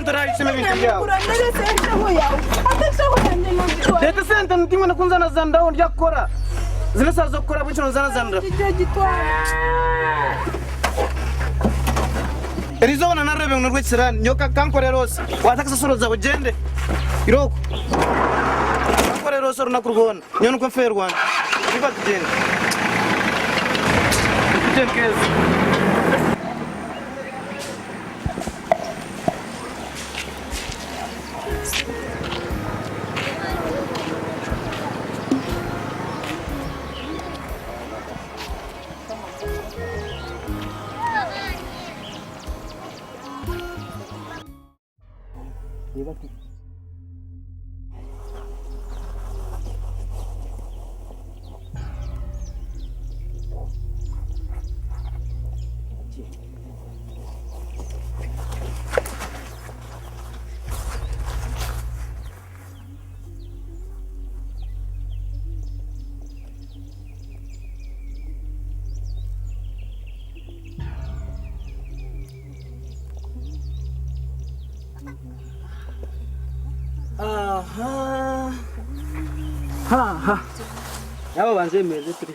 utarayisema ibintu byawe leta sente ntimwe nakunzana zandaho ryakora zino saa zo gukora bucyo nzana zandra Erizo bana narebe ngo rwekirani nyoka kankore rose watakasa soro za ugende iroko kankore rose runakurubona nyono ko mfe Rwanda biba tugende keza ha yabo banje meze turi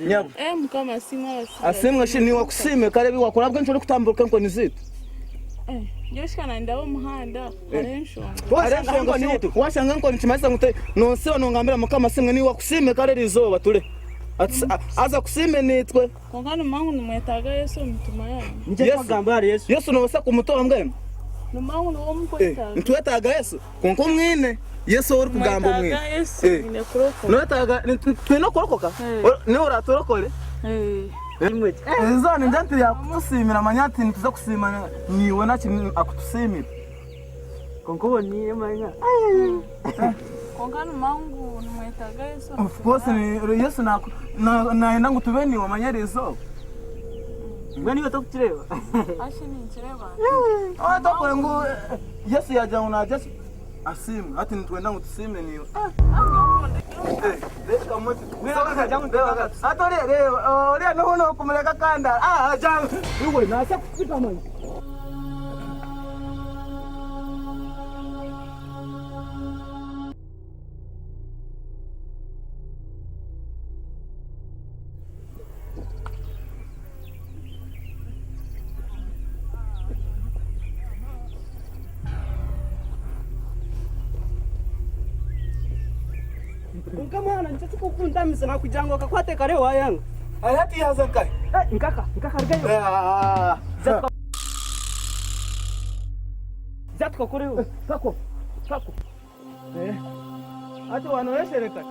nyabo mukama simwa asemwe shini wakusime kare bi wakora bwo nshobora kutambuka ngo nizito yoshikana ndabo muhanda arensho washanga ngo nchimasa ngute nonse wanongambira mukama semwe ni wakusime kare rizoba ture aza kusime nitwe kongana mangu numwetaga Yesu mutuma yanyu nje kwagamba Yesu Yesu no basa kumutora mbwene numangu no mukwetaga ntwetaga Yesu konko mwine Yesu uri kugamba mwine Notaga twino korokoka ni uratorokore Nzani njantiri yakusimira manyati ntuza kusimana niwe nakini akutusimira konko ni manya kongana mangu numwetaga Yesu of course ni Yesu naenda ngutubeni wa manyerezo Ngani watakutireba ashini nchireba tokore ngo Yesu yaja una just asimu ati nitwenda ngutusime niwe leka moto wira jangu ndeka atore ore no kumuleka kanda jangu yuko nasa kupita manje Ngamana nitatu kukunda misana kujango kakwate kare wayanga ayati yaza kai nkaka rigayo zatko kore kako ati wanoeshere kai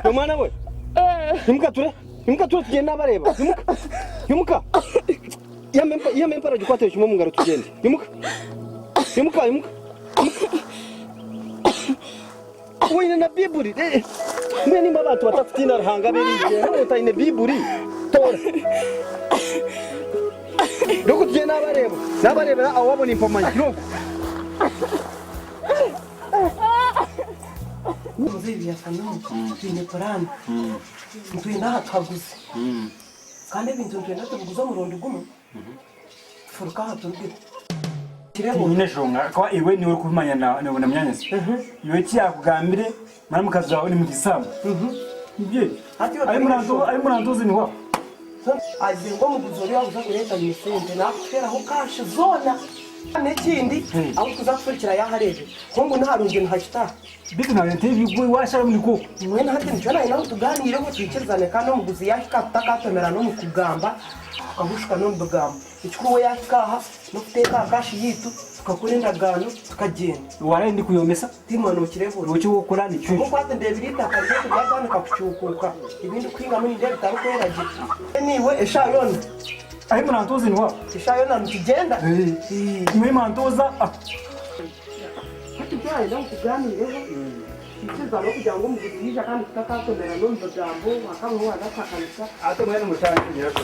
Yomana we Yumuka ture tugenda bareba Yumuka Yamempara gikwate cyumo mungaro tugende Yumuka Wine na biburi Mweni mabatu batafutina ruhanga berije hano ine biburi tora Doko tugenda bareba awabona impamanya Doko Muzivi ya sanu twine Korani twina twaguze kandi ibintu twina tuguza mu rondo gumu furuka haturwe Nyine jonga kwa iwe niwe kumanya na myanyasi iwe cyakugambire mara mukazi wawe ni mu gisambu ibye ari murandozi ni wa azi ngo muguzori wabuza kureta misente nakufera ho kashe zona n'ikindi aho tuzakurikira yaharebe kongo ntarunge ntashita bitu na ntebe gwe washara muri ko mwene hati nicana ina tuganire ngo twikizane kandi umuguzi yashika takatomera no mukugamba akagushuka no mbugamba ikikuwe yashikaha no kuteka akashi yitu tukakurinda gano tukagenda waraye ndi kuyomesa timano kirevura uki gukora ni cyo ko kwate ndebirita kaje kujyana kakucukuka ibindi kwinga muri ndebe tarukweraje niwe eshayona ayi murantoze ni wa eshayona mukigenda mwe mantoza hati byaye no kuganireho ikiza no kugira ngo umuguzi kandi tutakatomera no mbugamba akamuho agatakanisa ato mwene mutangi nyirako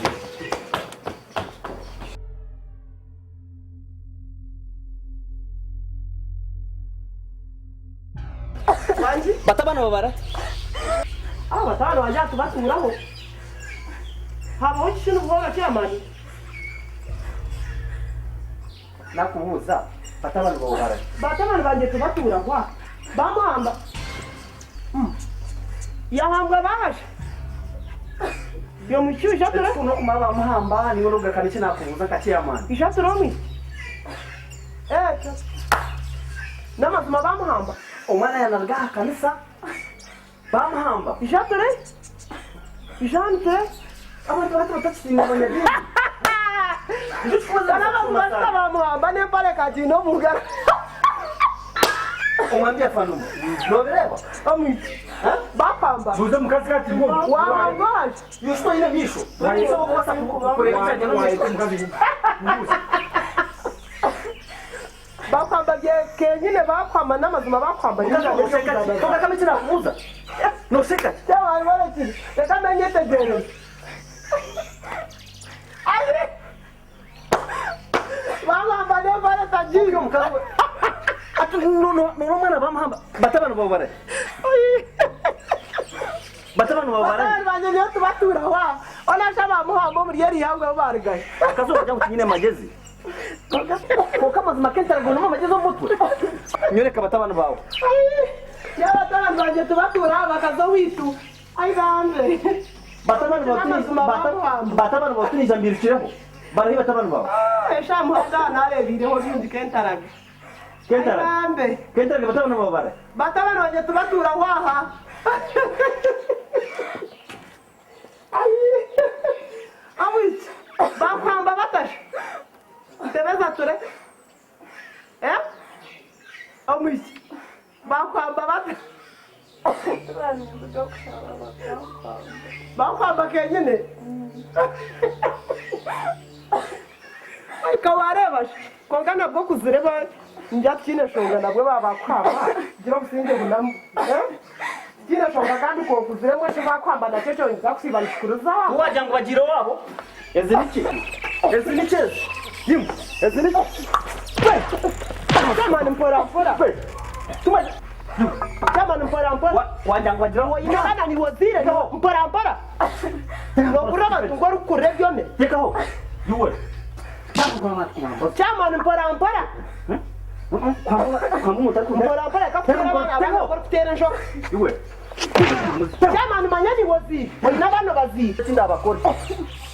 batabana babara batano wajya tubaturaho habaho ikintu bwoga cyamani nakubuza batabana babara batabana banje tubatura kwa bamuhamba yahambwa baje yo mucyuja tura kuno kumaba muhamba ni ngoruga kandi nakubuza kaciyamani ishaturomwi namazima bamuhamba umwana yanarga kanisa bamuhamba ishature ishante abantu batatsinya abanyadini Basta bamuhamba ne pale kajino muga umwambia fanumu nobereba amwiti bapamba tuze mukazi kati ngo wambaje yusto ina misho naiso kubasa kukureka cyane bakwamba kenyine bakwamba n'amazima bakwamba toka kama kina kuuza no seka cyaba barati reka menyete dere ai baba ne bara tajiro mkawe atu no mwana bamuhamba batabana babare batabana babare banye ne tubatura wa ona shaba muhambo muri yari yango barigaye akazo kujya kunyine magezi ko kama zimakenta ngo no magezi omutwe nyereka batabana bawe yaba tabana banye tubatura bakazo witu ai bande batabana bawe nijambirikiraho barahi batabana bawe esha muhanda narebireho bindi kentaraga kentaraga batabana bawe bare batabana banye tubatura waha awit bakwamba batasha tebeza ture awit bakwamba batasha bakwamba kenyine kawarebasha kongana bwo kuzireba njya kine shonga nabwo babakwamba gira businge bunamu kine shonga kandi ko kuzireba cyo bakwamba nacyo cyo nzakusiba nikuruza waje ngo bagire wabo eze niki yimu eze niki kama ni mpora tuma kama ni mpora waje ngo bagire wabo inakana ni wazire mpora no kuraba tungora kurebyone tekaho yuwe chama ni mpora kwangu mutako mpora kapura bana bakora njo yuwe chama ni manyani wazire n'abana bazire tinda abakore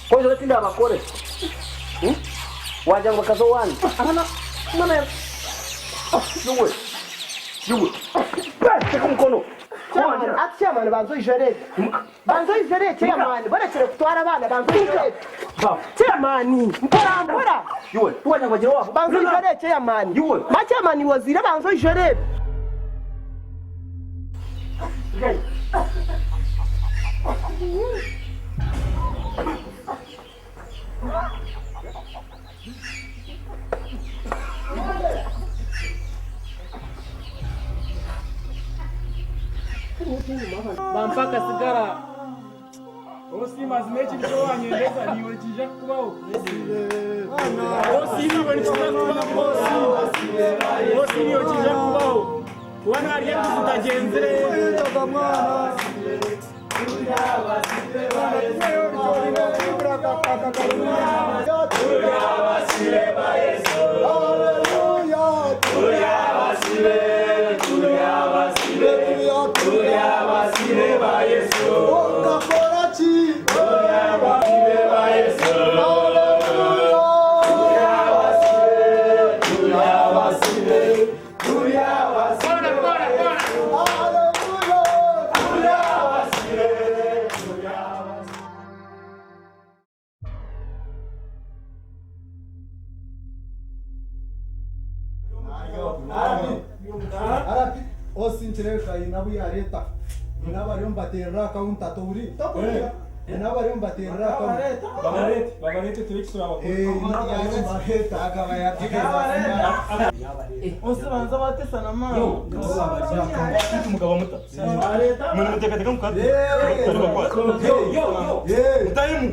kozo tinda abakore waje ngo kazo wani abana mana yuwe teka mkono Chairman banzo ijere chairman barekere kutwara abana banzo ijere chairman mpora yuwe tuwanya bagire wabo banzo ijere chairman yuwe ma chairman wazire banzo ijere bampaka sigara osi mazimechi ndio wanyendeza niwe kija kubao osi niwe kija kubao osi niwe kija kubao wana ari kutagenzere mwana osinchireka inabu ya leta inaba leo mbaterera kaunta tori tokoya inaba leo mbaterera kaunta babarete tuwekisura abakuru ya maheta akaba ya Osebanza batesana mama. umugabo muta leta mwana mutekateka mukati mutayimu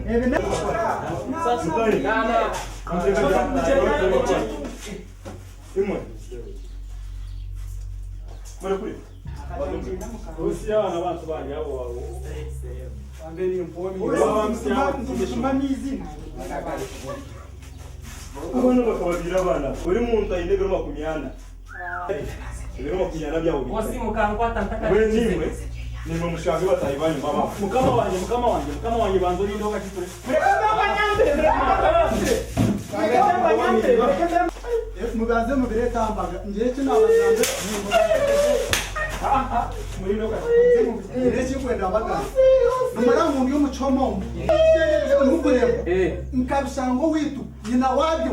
imwe mwana kuri usiya wana bantu banje abo wabo ambeni mpomi mamizi ubona bakababira abana uri mu nda indegero makumyana indegero makumyana byawo Wasi mukankwata ntaka. we nimwe nimwe mushange batayibanye mama mukama wanjye banzo nindo kakitore muganze mubire tambaga ngiye kinabagambe muri ndo kakitore ngiye kikwenda baga numara mu yo mucomo nukureba nkabishango witu nyina wabyo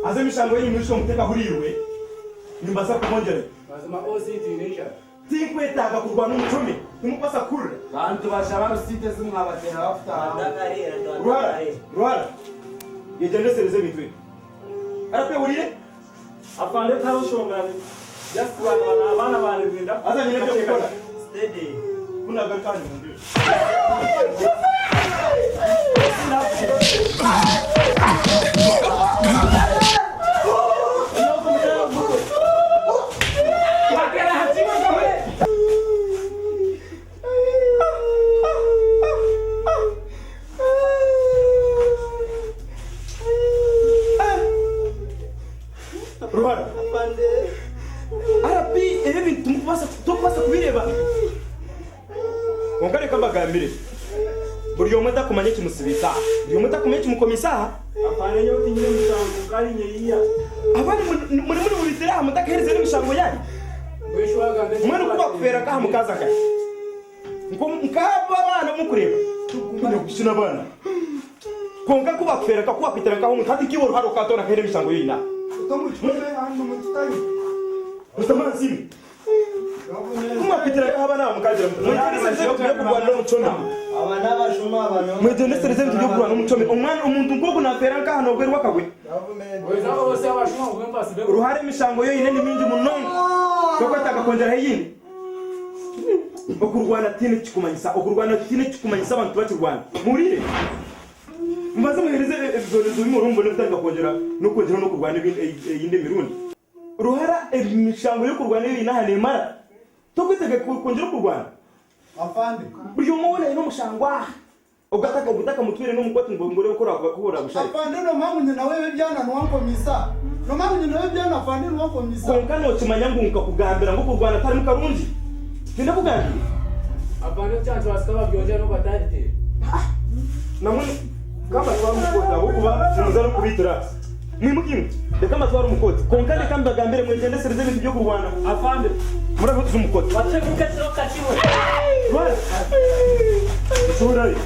aze mishango yini mwisho muteka huriwe nimbasa kumongere Bazima OCT nisha. tinkwetaga kurwana umucumi nimupasa kurre Bantu bashaba usite zimwabatera bafuta. ruhara yejendesereze bitwe arape huriye Afande tarushongane. Just abana barinda. azanye n'ibyo gukora steady kuna gakanye mu ndio ruhara arapi ibi bintu tupasa kubireba ngare kambagambire buri yomwe takumanye kimusibisa buri yomwe takumanye kimukomisa Afande nyo tinyine musango kali nyeyiya. abana muri buritira hamutakahereze n'mishango yanyu Weshwaga ndetse. mwana kuba kufera kaha mukaza kaya ngo nkaba abana mukureba kunya gushina abana konka kuba kufera ka kuba pitera kaho mutati kibo haro katona kahere mishango yina tomuchome hanu mutitayi mustamanzi kuma pitera kaha abana mukazira mutati yo kurwana n'umucona Abana bashuma abantu. mwejenesereze mtu yo kurwana n'umucona umwana umuntu ngogo nafera kaha no gwerwa kagwe Weza bose abashuma kwemba sibe. uruhare mishango yo yine ni mingi munongo koko takakongera heyini okurwana tine kikumanyisa abantu bakirwana murire mbaze muhereze ebizonezo bimurumbo n'utanga kongera no kurwana yinde mirundi ruhara emishango yo kurwana yo inaha nemara tokwitega kongera kurwana afande buri umwe no mushangwa ugataka mutwire no mukoti ngo ngore ukora gushaka afande no mpamvu nyina wewe byana nwankomisa no mpamvu nyina wewe byana afande nwankomisa konka no kimanya ngunka kugambira ngo kurwana atari mu karungi tinda kugambira Afande chanzo wasikaba byonje no batadite. namwe kama twamukota ukuba tumuza no kubitira mwimukimu reka matwara umukoti konka reka mbagambire mwegende sereze ibintu byo kurwana Afande. muravuze umukoti Wache kukatiro kachiwe. Right. It's all right.